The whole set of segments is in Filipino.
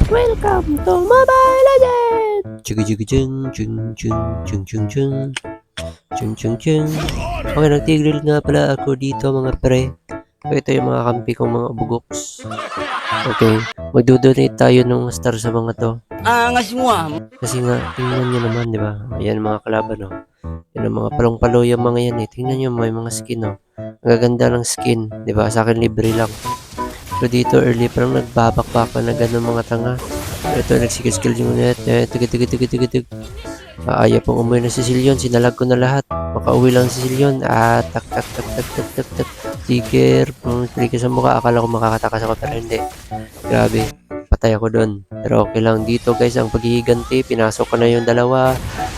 Welcome to Mobile Legends! Chung chung chung chung chung chung chung chung chung. Okay, nagtigril nga pala ako dito mga pre. So, ito yung mga kampi kong mga bugoks. Okay, magdodonate tayo ng star sa mga to. Angas mo ah. Kasi nga, tingnan nyo naman, di ba? Ayan mga kalaban, oh. Yan ang mga palong-palo yung mga yan, eh. Tingnan nyo, may mga skin, oh. Ang gaganda ng skin, di ba? Sa akin, libre lang. So, dito, early parang nagbabakbaka na ganun mga tanga. Ito, nagsikil-skill yung net. Tig. Ayaw pong umuwi ng Sicilian. Sinalag ko na lahat. Makauwi lang si Sicilian. Tak. Sticker. Sticker sa mukha. Akala ko makakatakas ako pero hindi. Grabe. Patay ako doon. Pero okay lang. Dito guys, ang paghihiganti. Pinasok ko na yung dalawa.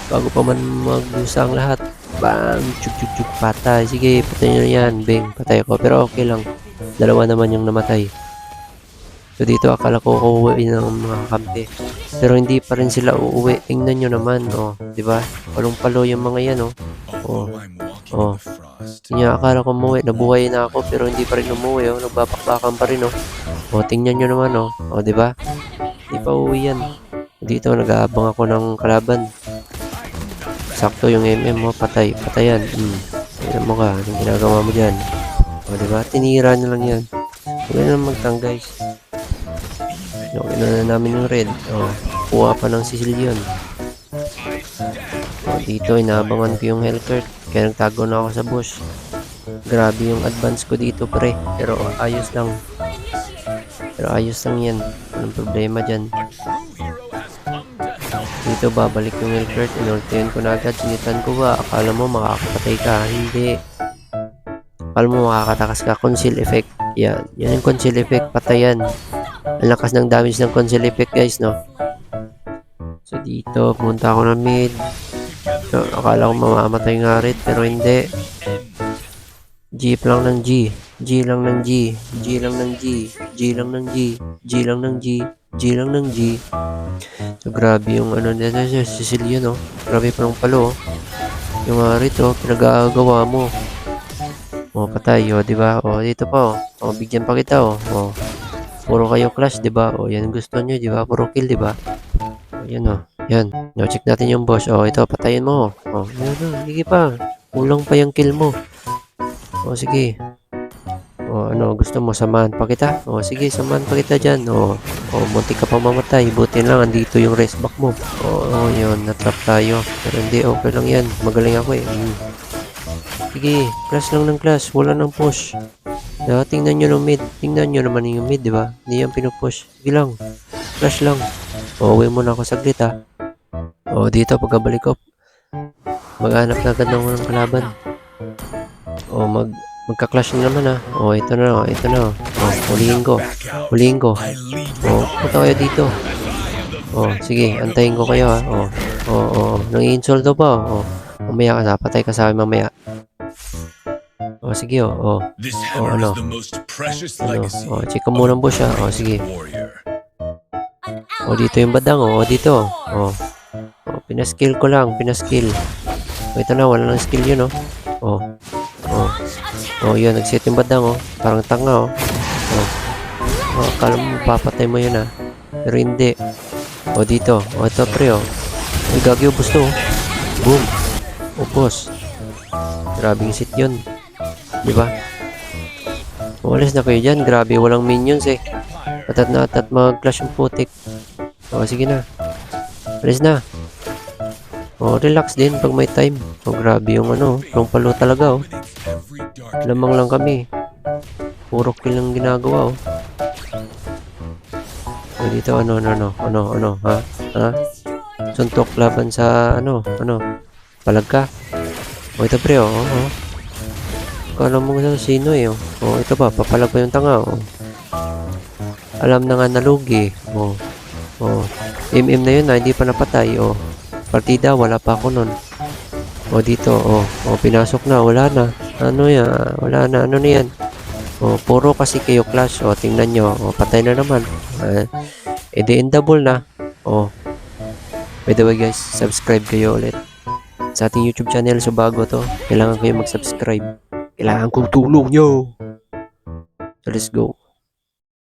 Bago pa man magdusa ang lahat. Bang! Chuk. Patay. Sige, patay nyo na yan. Bang! Patay ako. Pero okay lang. Dalawa naman yung namatay. So dito akala ko uuwi ng mga kampi. Pero hindi pa rin sila uuwi. Tingnan nyo naman, oh. Diba? Palong-palo yung mga yan, oh. Oh. Kanya akala ko umuwi. Nabuhay na ako pero hindi pa rin umuwi, oh. Nagbabakbakan pa rin, oh. Oh, tingnan nyo naman, oh. Oh, diba? Hindi pa uuwi yan. Dito nag-aabang ako ng kalaban. Sakto yung MM mo, patay. Patayan. Tingnan mo ka. Anong ginagawa mo dyan? O, diba? Tinira nyo lang yan. Huwag na magtang, guys. Okay na namin yung red. O, kuha pa ng Sicilian. O, dito, inaabangan ko yung Hellcurt. Kaya nagtago na ako sa bush. Grabe yung advance ko dito, pre. Pero, ayos lang. Yan. Walang problema dyan. Dito babalik yung Hellcurt, inultihan ko na agad, sinitan ko ba? Akala mo makakapatay ka? Hindi. Akala mo makakatakas ka? Conceal effect. Yan yung conceal effect, patayan. Ang lakas ng damage ng conceal effect guys, no? So dito, pumunta ako ng mid. So, akala ko mamamatay nga rin, pero hindi. G lang ng G. G lang ng G. G lang ng G. G lang ng G. G lang ng G. G lang ng G. So, grabe yung ano nito, Sicilian, no? Grabe pa ng palo, oh. Yung rito, pinag-aagawa mo. O, patay, o, diba? O, dito pa, o. O, bigyan pa kita, o. O, puro kayo clash, diba? O, yan gusto nyo, diba? Puro kill, diba? O, yan, o. Yan. O, check natin yung boss. O, ito, patayin mo. O, yan, o. Sige pa. Kulang pa yung kill mo. O, sige. O, ano, gusto mo, samahan pa kita? O, sige, samahan pa kita dyan. O, munti ka pa mamatay. Buti lang, andito yung rest back mo. O, yun, natrap tayo. Pero hindi, okay lang yan. Magaling ako, eh. Sige, clash lang ng clash. Wala nang push. Diba? Tingnan nyo ng mid. Tingnan nyo naman yung mid, diba? Hindi yan pinupush. Sige lang. Clash lang. O, uwi muna ako saglit, ha. O, dito, pagkabalik ko, maghanap na agad ng kalaban. O, magka-clash na naman, ha. O, ito na, ito na. O, hulihin ko. O, punta kayo dito. O, sige, antayin ko kayo, ha. O, nang-i-insulto pa, o. Mamaya ka sa, patay ka sa akin mamaya. O, sige, o, ano. O, check ko muna ang bush, ha. O, sige. O, dito yung badang, o, dito. O, pinaskill ko lang, pinaskill. O, ito na, wala nang skill yun, o. O, yun, nag-set yung badang, o. Parang tanga, o. Akala mo, papatay mo yun, ha. Pero hindi. O, dito. O, ito, pre, o. Ay, gagi, ubos to, o. Boom. Ubos. Grabing sit yun. Diba? Umalis na kayo dyan. Grabe, walang minions, eh. Atat na atat mag-clash yung putik. O, sige na. Alis na. O, relax din pag may time. O, grabe yung ano. Yung palo talaga, o. Lamang lang kami. Puro kill lang ginagawa, o. O, dito, ano, ha? Ha? Suntok laban sa, palag ka. O, ito pre, o. Kala mo sa sino, eh, o. O, ito pa, papalag pa yung tanga, o. Alam na nga nalugi, o. O, MM na yun, hindi pa napatay, o. Partida, wala pa ako nun. O, dito, o. O, pinasok na, wala na. Ano yan? Wala na, ano na yan? O, puro kasi kayo clash, o. Tingnan nyo, o. Patay na naman. Edi-endable na. O. By the way, guys, subscribe kayo ulit sa ating YouTube channel. So bago to, kailangan kayo mag-subscribe. Kailangan kong tulong nyo. So let's go.